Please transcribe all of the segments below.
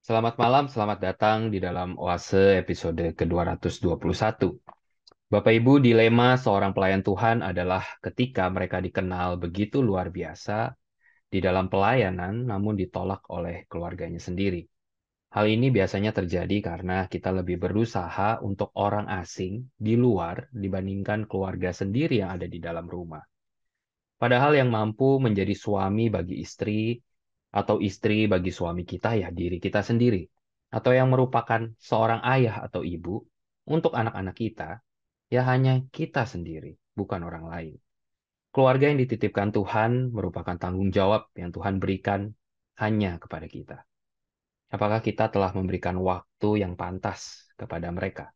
Selamat malam, selamat datang di dalam Oase episode ke-221. Bapak Ibu, dilema seorang pelayan Tuhan adalah ketika mereka dikenal begitu luar biasa di dalam pelayanan, namun ditolak oleh keluarganya sendiri. Hal ini biasanya terjadi karena kita lebih berusaha untuk orang asing di luar dibandingkan keluarga sendiri yang ada di dalam rumah. Padahal yang mampu menjadi suami bagi istri atau istri bagi suami kita ya diri kita sendiri. Atau yang merupakan seorang ayah atau ibu untuk anak-anak kita ya hanya kita sendiri, bukan orang lain. Keluarga yang dititipkan Tuhan merupakan tanggung jawab yang Tuhan berikan hanya kepada kita. Apakah kita telah memberikan waktu yang pantas kepada mereka?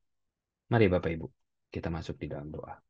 Mari Bapak Ibu, kita masuk di dalam doa.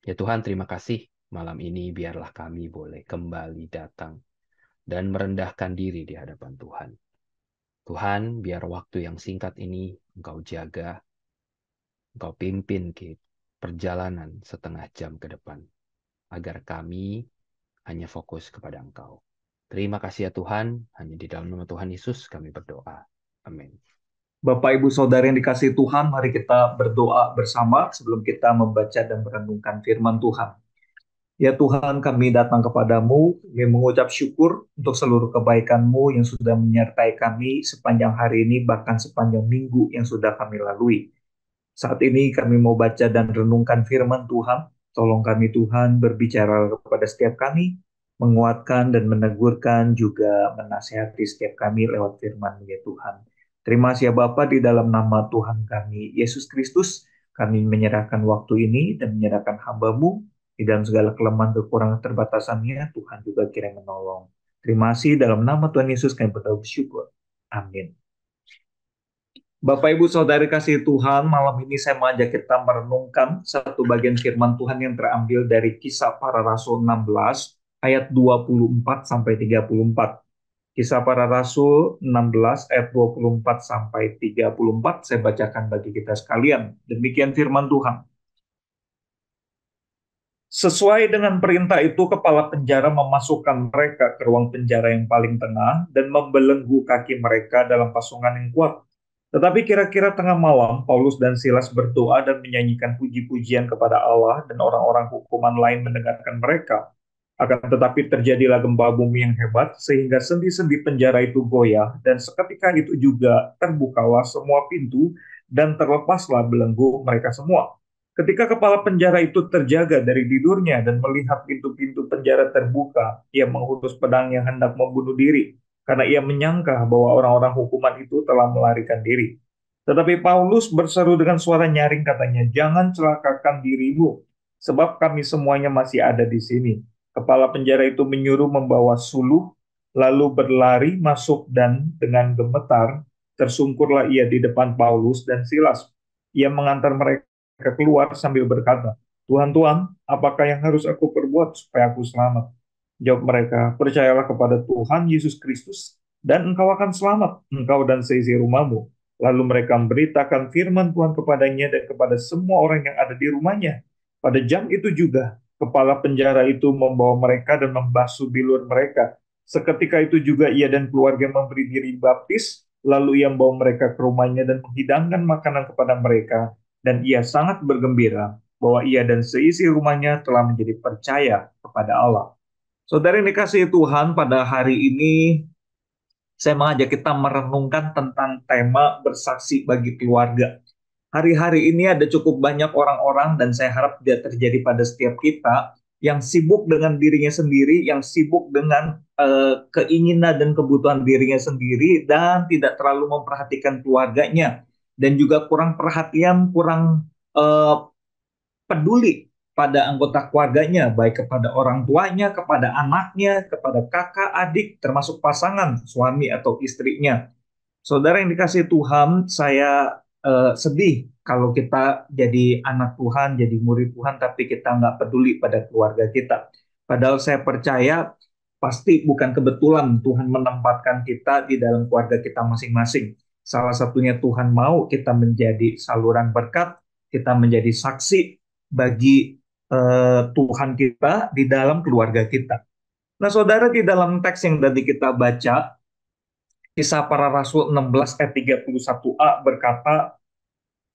Ya Tuhan, terima kasih malam ini biarlah kami boleh kembali datang dan merendahkan diri di hadapan Tuhan. Tuhan, biar waktu yang singkat ini Engkau jaga, Engkau pimpin ke perjalanan setengah jam ke depan, agar kami hanya fokus kepada Engkau. Terima kasih ya Tuhan, hanya di dalam nama Tuhan Yesus kami berdoa. Amin. Bapak, Ibu, Saudara yang dikasihi Tuhan, mari kita berdoa bersama sebelum kita membaca dan merenungkan firman Tuhan. Ya Tuhan, kami datang kepadamu, kami mengucap syukur untuk seluruh kebaikan-Mu yang sudah menyertai kami sepanjang hari ini, bahkan sepanjang minggu yang sudah kami lalui. Saat ini kami mau baca dan renungkan firman Tuhan. Tolong kami Tuhan berbicara kepada setiap kami, menguatkan dan menegurkan, juga menasihati setiap kami lewat firman ya Tuhan. Terima kasih ya Bapa, di dalam nama Tuhan kami, Yesus Kristus, kami menyerahkan waktu ini dan menyerahkan hamba-Mu, di dalam segala kelemahan kekurangan terbatasannya, Tuhan juga kiranya menolong. Terima kasih dalam nama Tuhan Yesus kami berdoa bersyukur. Amin. Bapak, Ibu, Saudari kasih Tuhan, malam ini saya mengajak kita merenungkan satu bagian firman Tuhan yang terambil dari Kisah Para Rasul 16 ayat 24 sampai 34. Kisah Para Rasul 16 ayat 24 sampai 34 saya bacakan bagi kita sekalian. Demikian firman Tuhan. Sesuai dengan perintah itu, kepala penjara memasukkan mereka ke ruang penjara yang paling tengah dan membelenggu kaki mereka dalam pasungan yang kuat. Tetapi kira-kira tengah malam, Paulus dan Silas berdoa dan menyanyikan puji-pujian kepada Allah, dan orang-orang hukuman lain mendengarkan mereka. Akan tetapi terjadilah gempa bumi yang hebat, sehingga sendi-sendi penjara itu goyah, dan seketika itu juga terbukalah semua pintu, dan terlepaslah belenggu mereka semua. Ketika kepala penjara itu terjaga dari tidurnya dan melihat pintu-pintu penjara terbuka, ia menghunus pedang yang hendak membunuh diri, karena ia menyangka bahwa orang-orang hukuman itu telah melarikan diri. Tetapi Paulus berseru dengan suara nyaring, katanya, "Jangan celakakan dirimu, sebab kami semuanya masih ada di sini." Kepala penjara itu menyuruh membawa suluh, lalu berlari masuk dan dengan gemetar tersungkurlah ia di depan Paulus dan Silas. Ia mengantar mereka keluar sambil berkata, "Tuhan, Tuhan, apakah yang harus aku perbuat supaya aku selamat?" Jawab mereka, "Percayalah kepada Tuhan Yesus Kristus, dan engkau akan selamat, engkau dan seisi rumahmu." Lalu mereka memberitakan firman Tuhan kepadanya dan kepada semua orang yang ada di rumahnya. Pada jam itu juga, kepala penjara itu membawa mereka dan membasuh bilur mereka. Seketika itu juga ia dan keluarga memberi diri baptis, lalu ia membawa mereka ke rumahnya dan menghidangkan makanan kepada mereka, dan ia sangat bergembira bahwa ia dan seisi rumahnya telah menjadi percaya kepada Allah. Saudara yang dikasihi Tuhan, pada hari ini saya mengajak kita merenungkan tentang tema bersaksi bagi keluarga. Hari-hari ini ada cukup banyak orang-orang, dan saya harap tidak terjadi pada setiap kita, yang sibuk dengan dirinya sendiri, yang sibuk dengan keinginan dan kebutuhan dirinya sendiri, dan tidak terlalu memperhatikan keluarganya, dan juga kurang perhatian, kurang eh, peduli pada anggota keluarganya, baik kepada orang tuanya, kepada anaknya, kepada kakak, adik, termasuk pasangan, suami atau istrinya. Saudara yang dikasihi Tuhan, saya sedih kalau kita jadi anak Tuhan, jadi murid Tuhan, tapi kita nggak peduli pada keluarga kita. Padahal saya percaya pasti bukan kebetulan Tuhan menempatkan kita di dalam keluarga kita masing-masing. Salah satunya Tuhan mau kita menjadi saluran berkat, kita menjadi saksi bagi Tuhan kita di dalam keluarga kita. Nah, saudara, di dalam teks yang tadi kita baca, Kisah Para Rasul 16 ayat 31a berkata,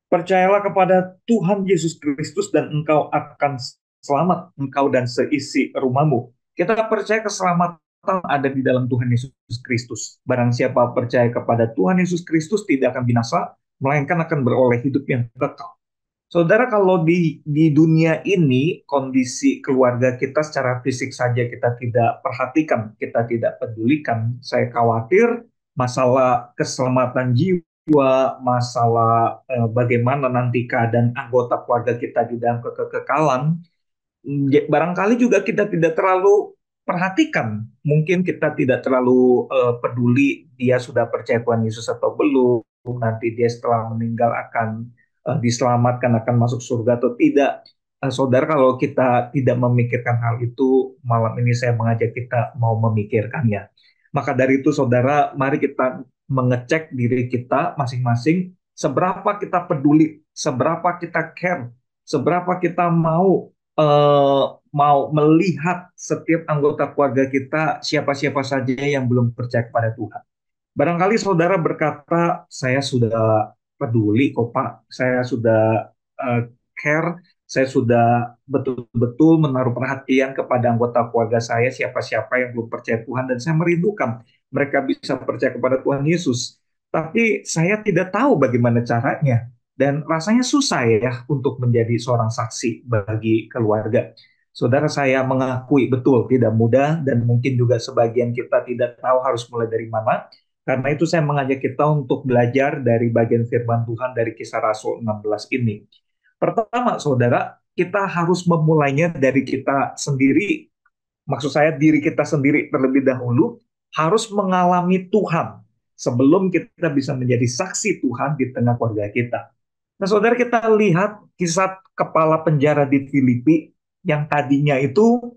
"Percayalah kepada Tuhan Yesus Kristus dan engkau akan selamat, engkau dan seisi rumahmu." Kita percaya keselamatan ada di dalam Tuhan Yesus Kristus. Barang siapa percaya kepada Tuhan Yesus Kristus tidak akan binasa, melainkan akan beroleh hidup yang kekal. Saudara, kalau di dunia ini, kondisi keluarga kita secara fisik saja kita tidak perhatikan, kita tidak pedulikan, saya khawatir masalah keselamatan jiwa, masalah bagaimana nanti keadaan anggota keluarga kita di dalam kekekalan, barangkali juga kita tidak terlalu perhatikan. Mungkin kita tidak terlalu peduli dia sudah percaya Tuhan Yesus atau belum, nanti dia setelah meninggal akan diselamatkan, akan masuk surga atau tidak. Saudara, kalau kita tidak memikirkan hal itu, malam ini saya mengajak kita mau memikirkannya. Maka dari itu, saudara, mari kita mengecek diri kita masing-masing, seberapa kita peduli, seberapa kita care, seberapa kita mau melihat setiap anggota keluarga kita, siapa-siapa saja yang belum percaya kepada Tuhan. Barangkali saudara berkata, "Saya sudah peduli kok Pak, saya sudah care, saya sudah betul-betul menaruh perhatian kepada anggota keluarga saya, siapa-siapa yang belum percaya Tuhan, dan saya merindukan mereka bisa percaya kepada Tuhan Yesus. Tapi saya tidak tahu bagaimana caranya, dan rasanya susah ya untuk menjadi seorang saksi bagi keluarga." Saudara, saya mengakui betul tidak mudah, dan mungkin juga sebagian kita tidak tahu harus mulai dari mana. Karena itu saya mengajak kita untuk belajar dari bagian firman Tuhan dari Kisah Rasul 16 ini. Pertama, saudara, kita harus memulainya dari kita sendiri. Maksud saya diri kita sendiri terlebih dahulu harus mengalami Tuhan sebelum kita bisa menjadi saksi Tuhan di tengah keluarga kita. Nah, saudara, kita lihat kisah kepala penjara di Filipi yang tadinya itu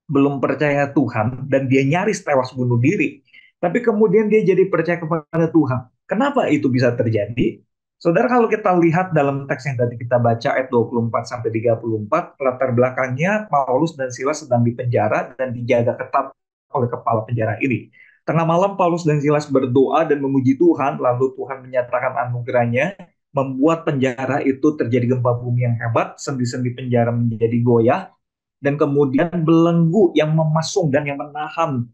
belum percaya Tuhan dan dia nyaris tewas bunuh diri. tapi kemudian dia jadi percaya kepada Tuhan. Kenapa itu bisa terjadi? Saudara, kalau kita lihat dalam teks yang tadi kita baca ayat 24 sampai 34, latar belakangnya Paulus dan Silas sedang dipenjara dan dijaga ketat oleh kepala penjara ini. Tengah malam Paulus dan Silas berdoa dan memuji Tuhan, lalu Tuhan menyatakan anugerahnya, membuat penjara itu terjadi gempa bumi yang hebat, sendi-sendi penjara menjadi goyah, dan kemudian belenggu yang memasung dan yang menahan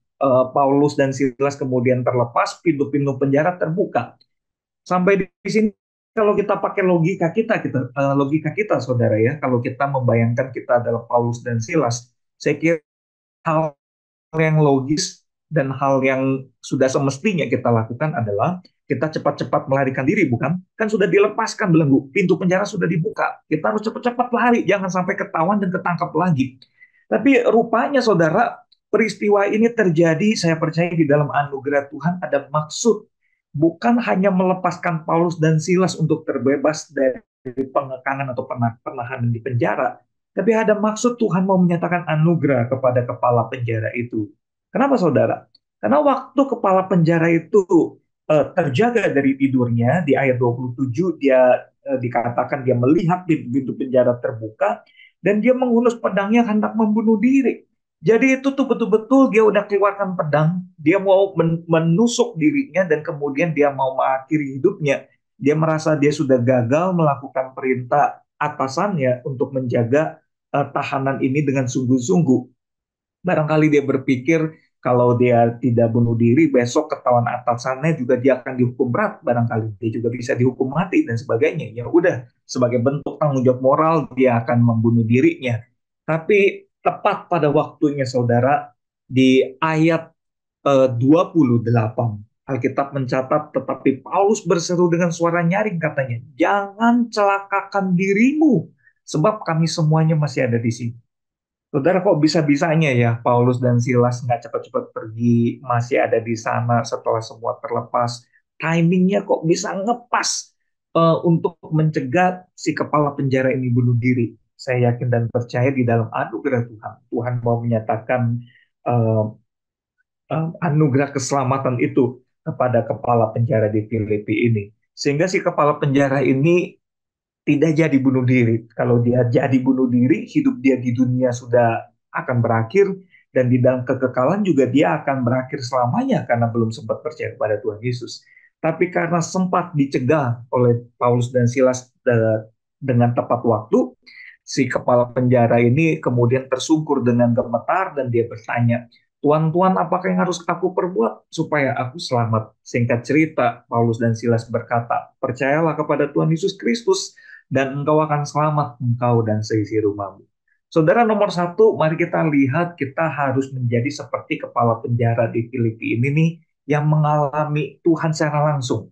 Paulus dan Silas kemudian terlepas, pintu-pintu penjara terbuka. Sampai di sini kalau kita pakai logika kita saudara ya, kalau kita membayangkan kita adalah Paulus dan Silas, saya kira hal yang logis dan hal yang sudah semestinya kita lakukan adalah kita cepat-cepat melarikan diri, bukan? Kan sudah dilepaskan belenggu, pintu penjara sudah dibuka. Kita harus cepat-cepat lari, jangan sampai ketahuan dan ketangkap lagi. Tapi rupanya saudara, peristiwa ini terjadi, saya percaya di dalam anugerah Tuhan ada maksud. Bukan hanya melepaskan Paulus dan Silas untuk terbebas dari pengekangan atau penahanan di penjara, tapi ada maksud Tuhan mau menyatakan anugerah kepada kepala penjara itu. Kenapa saudara? Karena waktu kepala penjara itu terjaga dari tidurnya, di ayat 27 dia dikatakan dia melihat pintu penjara terbuka dan dia menghunus pedangnya hendak membunuh diri. Jadi itu tuh betul-betul dia udah keluarkan pedang, dia mau menusuk dirinya dan kemudian dia mau mengakhiri hidupnya. Dia merasa dia sudah gagal melakukan perintah atasannya untuk menjaga tahanan ini dengan sungguh-sungguh. Barangkali dia berpikir kalau dia tidak bunuh diri, besok ketahuan atasannya juga dia akan dihukum berat. Barangkali dia juga bisa dihukum mati dan sebagainya. Ya udah, sebagai bentuk tanggung jawab moral, dia akan membunuh dirinya. Tapi tepat pada waktunya, saudara, di ayat 28, Alkitab mencatat, tetapi Paulus berseru dengan suara nyaring katanya, jangan celakakan dirimu, sebab kami semuanya masih ada di sini. Saudara, kok bisa-bisanya ya Paulus dan Silas nggak cepat-cepat pergi, masih ada di sana setelah semua terlepas. Timingnya kok bisa ngepas untuk mencegah si kepala penjara ini bunuh diri. Saya yakin dan percaya di dalam anugerah Tuhan. Tuhan mau menyatakan eh, anugerah keselamatan itu kepada kepala penjara di Filipi ini. Sehingga si kepala penjara ini tidak jadi bunuh diri. Kalau dia jadi bunuh diri, hidup dia di dunia sudah akan berakhir, dan di dalam kekekalan juga dia akan berakhir selamanya karena belum sempat percaya kepada Tuhan Yesus. Tapi karena sempat dicegah oleh Paulus dan Silas dengan tepat waktu, si kepala penjara ini kemudian tersungkur dengan gemetar dan dia bertanya, Tuan-tuan, apakah yang harus aku perbuat supaya aku selamat? Singkat cerita, Paulus dan Silas berkata, percayalah kepada Tuhan Yesus Kristus, dan engkau akan selamat, engkau dan seisi rumahmu. Saudara, nomor satu, mari kita lihat kita harus menjadi seperti kepala penjara di Filipi ini nih, yang mengalami Tuhan secara langsung.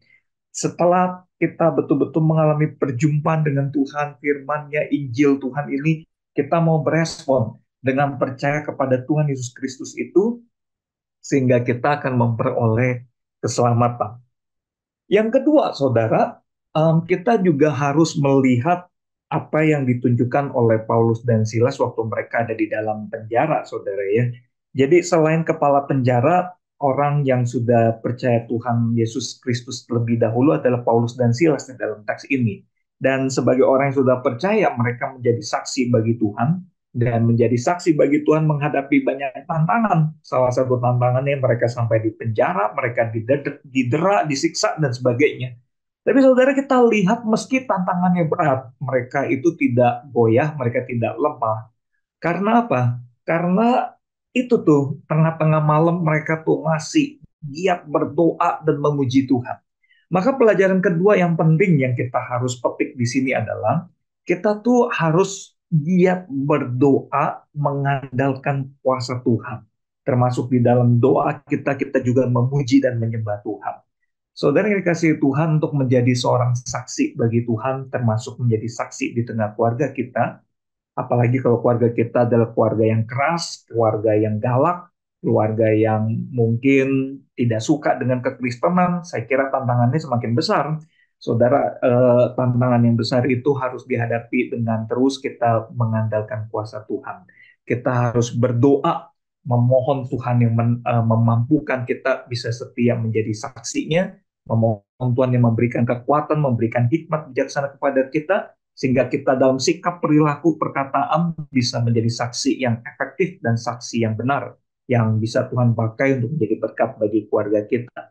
Setelah kita betul-betul mengalami perjumpaan dengan Tuhan, firman-Nya, Injil Tuhan ini, kita mau berespon dengan percaya kepada Tuhan Yesus Kristus itu, sehingga kita akan memperoleh keselamatan. Yang kedua, saudara, kita juga harus melihat apa yang ditunjukkan oleh Paulus dan Silas waktu mereka ada di dalam penjara, saudara ya. Jadi selain kepala penjara, orang yang sudah percaya Tuhan Yesus Kristus terlebih dahulu adalah Paulus dan Silas di dalam teks ini. Dan sebagai orang yang sudah percaya, mereka menjadi saksi bagi Tuhan dan menjadi saksi bagi Tuhan menghadapi banyak tantangan. Salah satu tantangannya mereka sampai di penjara, mereka didera, disiksa, dan sebagainya. Tapi saudara, kita lihat meski tantangannya berat, mereka itu tidak goyah, mereka tidak lemah. Karena apa? Karena itu tuh, tengah-tengah malam mereka tuh masih giat berdoa dan memuji Tuhan. Maka pelajaran kedua yang penting yang kita harus petik di sini adalah kita tuh harus giat berdoa mengandalkan kuasa Tuhan. Termasuk di dalam doa kita, kita juga memuji dan menyembah Tuhan. Saudara yang dikasihi Tuhan, untuk menjadi seorang saksi bagi Tuhan, termasuk menjadi saksi di tengah keluarga kita, apalagi kalau keluarga kita adalah keluarga yang keras, keluarga yang galak, keluarga yang mungkin tidak suka dengan kekristenan, saya kira tantangannya semakin besar. Saudara, tantangan yang besar itu harus dihadapi dengan terus kita mengandalkan kuasa Tuhan. Kita harus berdoa memohon Tuhan yang memampukan kita bisa setia menjadi saksinya, memohon Tuhan yang memberikan kekuatan, memberikan hikmat bijaksana kepada kita, sehingga kita dalam sikap perilaku perkataan bisa menjadi saksi yang efektif dan saksi yang benar, yang bisa Tuhan pakai untuk menjadi berkat bagi keluarga kita.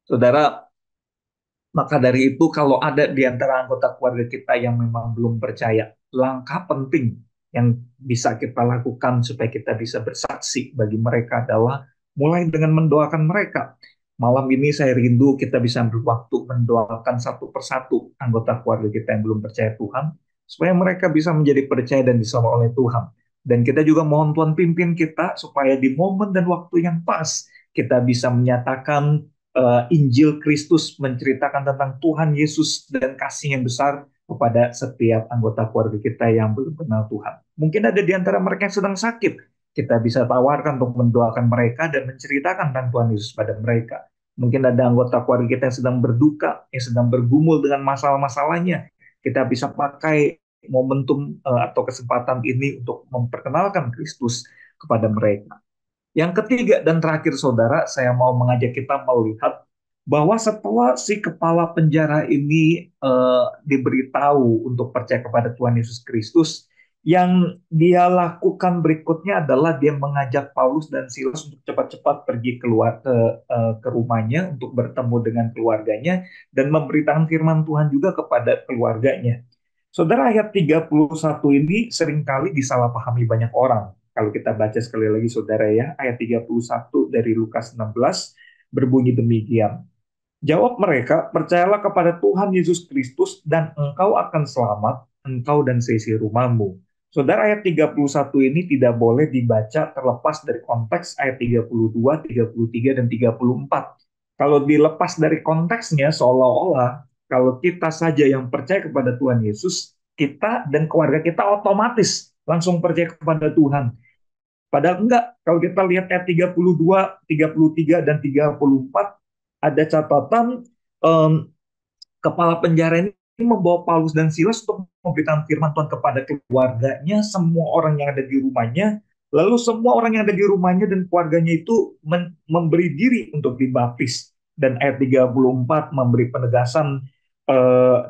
Saudara, maka dari itu kalau ada di antara anggota keluarga kita yang memang belum percaya, langkah penting yang bisa kita lakukan supaya kita bisa bersaksi bagi mereka adalah mulai dengan mendoakan mereka. Malam ini saya rindu kita bisa ambil waktu mendoakan satu persatu anggota keluarga kita yang belum percaya Tuhan, supaya mereka bisa menjadi percaya dan diselamatkan oleh Tuhan. Dan kita juga mohon Tuhan pimpin kita supaya di momen dan waktu yang pas kita bisa menyatakan Injil Kristus, menceritakan tentang Tuhan Yesus dan kasih yang besar kepada setiap anggota keluarga kita yang belum kenal Tuhan. Mungkin ada di antara mereka yang sedang sakit. Kita bisa tawarkan untuk mendoakan mereka dan menceritakan tentang Tuhan Yesus pada mereka. Mungkin ada anggota keluarga kita yang sedang berduka, yang sedang bergumul dengan masalah-masalahnya. Kita bisa pakai momentum atau kesempatan ini untuk memperkenalkan Kristus kepada mereka. Yang ketiga dan terakhir, saudara, saya mau mengajak kita melihat bahwa setelah si kepala penjara ini diberitahu untuk percaya kepada Tuhan Yesus Kristus, yang dia lakukan berikutnya adalah dia mengajak Paulus dan Silas untuk cepat-cepat pergi keluar ke rumahnya untuk bertemu dengan keluarganya dan memberitakan firman Tuhan juga kepada keluarganya. Saudara, ayat 31 ini seringkali disalahpahami banyak orang. Kalau kita baca sekali lagi, saudara ya, ayat 31 dari Lukas 16 berbunyi demikian. Jawab mereka, percayalah kepada Tuhan Yesus Kristus dan engkau akan selamat, engkau dan seisi rumahmu. Saudara, ayat 31 ini tidak boleh dibaca terlepas dari konteks ayat 32, 33, dan 34. Kalau dilepas dari konteksnya, seolah-olah kalau kita saja yang percaya kepada Tuhan Yesus, kita dan keluarga kita otomatis langsung percaya kepada Tuhan. Padahal enggak, kalau kita lihat ayat 32, 33, dan 34, ada catatan kepala penjara ini membawa Paulus dan Silas untuk memberitakan firman Tuhan kepada keluarganya, semua orang yang ada di rumahnya, lalu semua orang yang ada di rumahnya dan keluarganya itu memberi diri untuk dibaptis. Dan ayat 34 memberi penegasan,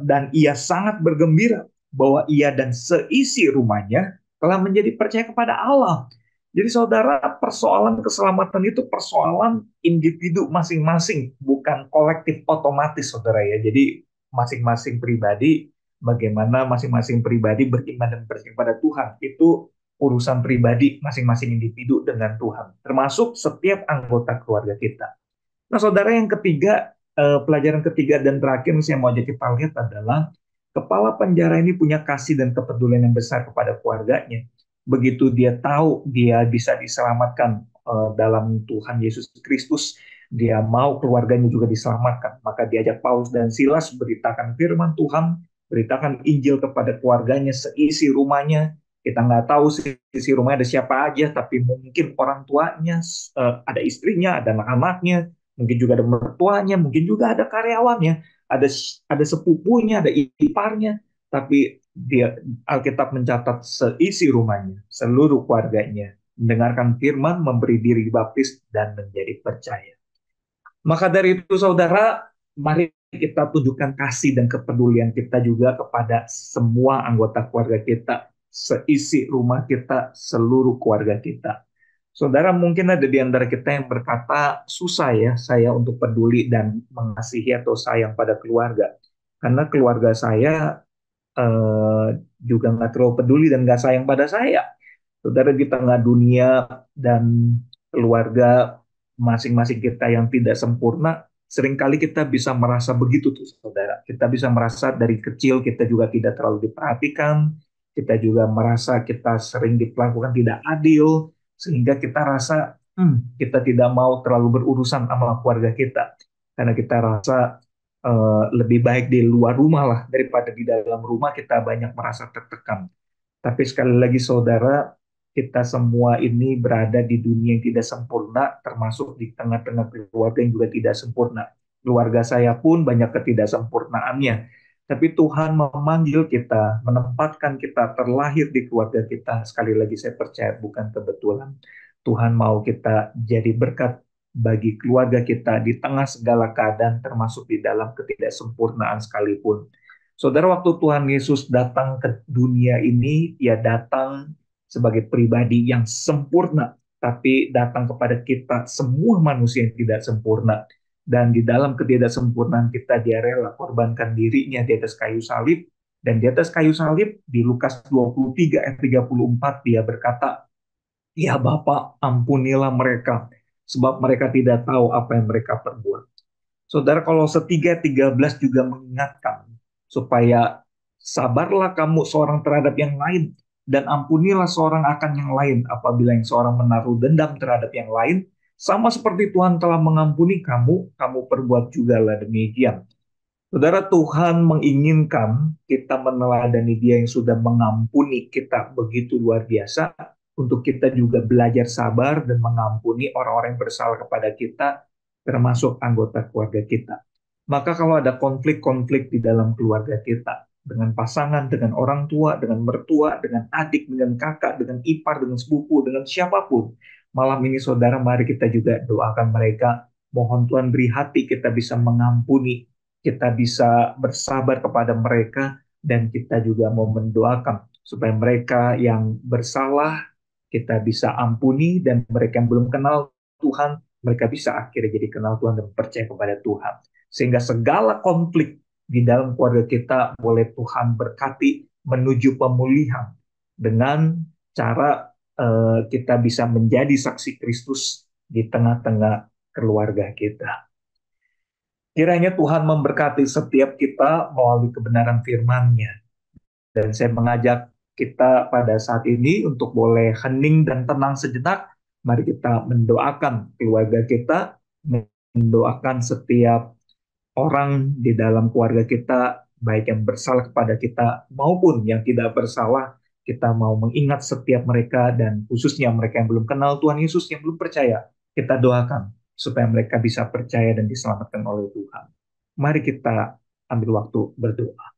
dan ia sangat bergembira bahwa ia dan seisi rumahnya telah menjadi percaya kepada Allah. Jadi saudara, persoalan keselamatan itu persoalan individu masing-masing, bukan kolektif otomatis, saudara ya. Jadi masing-masing pribadi, bagaimana masing-masing pribadi beriman dan percaya kepada Tuhan, itu urusan pribadi masing-masing individu dengan Tuhan, termasuk setiap anggota keluarga kita. Nah saudara, yang ketiga, pelajaran ketiga dan terakhir yang saya mau jadi kita lihat adalah kepala penjara ini punya kasih dan kepedulian yang besar kepada keluarganya. Begitu dia tahu dia bisa diselamatkan dalam Tuhan Yesus Kristus, dia mau keluarganya juga diselamatkan. Maka diajak Paulus dan Silas beritakan firman Tuhan, beritakan Injil kepada keluarganya, seisi rumahnya. Kita nggak tahu seisi rumahnya ada siapa aja, tapi mungkin orang tuanya, ada istrinya, ada anak-anaknya, mungkin juga ada mertuanya, mungkin juga ada karyawannya, ada sepupunya, ada iparnya, tapi dia Alkitab mencatat seisi rumahnya, seluruh keluarganya mendengarkan firman, memberi diri dibaptis dan menjadi percaya. Maka dari itu saudara, mari kita tunjukkan kasih dan kepedulian kita juga kepada semua anggota keluarga kita, seisi rumah kita, seluruh keluarga kita. Saudara, mungkin ada di antara kita yang berkata, susah ya saya untuk peduli dan mengasihi atau sayang pada keluarga. Karena keluarga saya eh, juga nggak terlalu peduli dan nggak sayang pada saya. Saudara, di tengah dunia dan keluarga masing-masing kita yang tidak sempurna, seringkali kita bisa merasa begitu tuh, saudara. Kita bisa merasa dari kecil kita juga tidak terlalu diperhatikan, kita juga merasa kita sering diperlakukan tidak adil, sehingga kita rasa kita tidak mau terlalu berurusan sama keluarga kita. Karena kita rasa lebih baik di luar rumah lah daripada di dalam rumah, kita banyak merasa tertekan. Tapi sekali lagi saudara, kita semua ini berada di dunia yang tidak sempurna, termasuk di tengah-tengah keluarga yang juga tidak sempurna. Keluarga saya pun banyak ketidaksempurnaannya. Tapi Tuhan memanggil kita, menempatkan kita terlahir di keluarga kita. Sekali lagi saya percaya bukan kebetulan. Tuhan mau kita jadi berkat bagi keluarga kita di tengah segala keadaan, termasuk di dalam ketidaksempurnaan sekalipun. Saudara, waktu Tuhan Yesus datang ke dunia ini, Ia datang sebagai pribadi yang sempurna, tapi datang kepada kita semua manusia yang tidak sempurna. Dan di dalam ketidaksempurnaan kita, Dia rela korbankan dirinya di atas kayu salib. Dan di atas kayu salib, di Lukas 23 ayat 34, Dia berkata, "Ya Bapa, ampunilah mereka, sebab mereka tidak tahu apa yang mereka perbuat." Saudara, Kolose 3:13 juga mengingatkan supaya sabarlah kamu seorang terhadap yang lain dan ampunilah seorang akan yang lain apabila yang seorang menaruh dendam terhadap yang lain, sama seperti Tuhan telah mengampuni kamu, kamu perbuat jugalah demikian. Saudara, Tuhan menginginkan kita meneladani Dia yang sudah mengampuni kita begitu luar biasa, untuk kita juga belajar sabar dan mengampuni orang-orang yang bersalah kepada kita, termasuk anggota keluarga kita. Maka kalau ada konflik-konflik di dalam keluarga kita, dengan pasangan, dengan orang tua, dengan mertua, dengan adik, dengan kakak, dengan ipar, dengan sepupu, dengan siapapun, malam ini saudara, mari kita juga doakan mereka. Mohon Tuhan beri hati kita bisa mengampuni, kita bisa bersabar kepada mereka, dan kita juga mau mendoakan supaya mereka yang bersalah kita bisa ampuni, dan mereka yang belum kenal Tuhan, mereka bisa akhirnya jadi kenal Tuhan dan percaya kepada Tuhan. Sehingga segala konflik di dalam keluarga kita boleh Tuhan berkati menuju pemulihan dengan cara kita bisa menjadi saksi Kristus di tengah-tengah keluarga kita. Kiranya Tuhan memberkati setiap kita melalui kebenaran firman-Nya. Dan saya mengajak kita pada saat ini untuk boleh hening dan tenang sejenak. Mari kita mendoakan keluarga kita, mendoakan setiap orang di dalam keluarga kita, baik yang bersalah kepada kita maupun yang tidak bersalah. Kita mau mengingat setiap mereka, dan khususnya mereka yang belum kenal Tuhan Yesus, yang belum percaya. Kita doakan supaya mereka bisa percaya dan diselamatkan oleh Tuhan. Mari kita ambil waktu berdoa.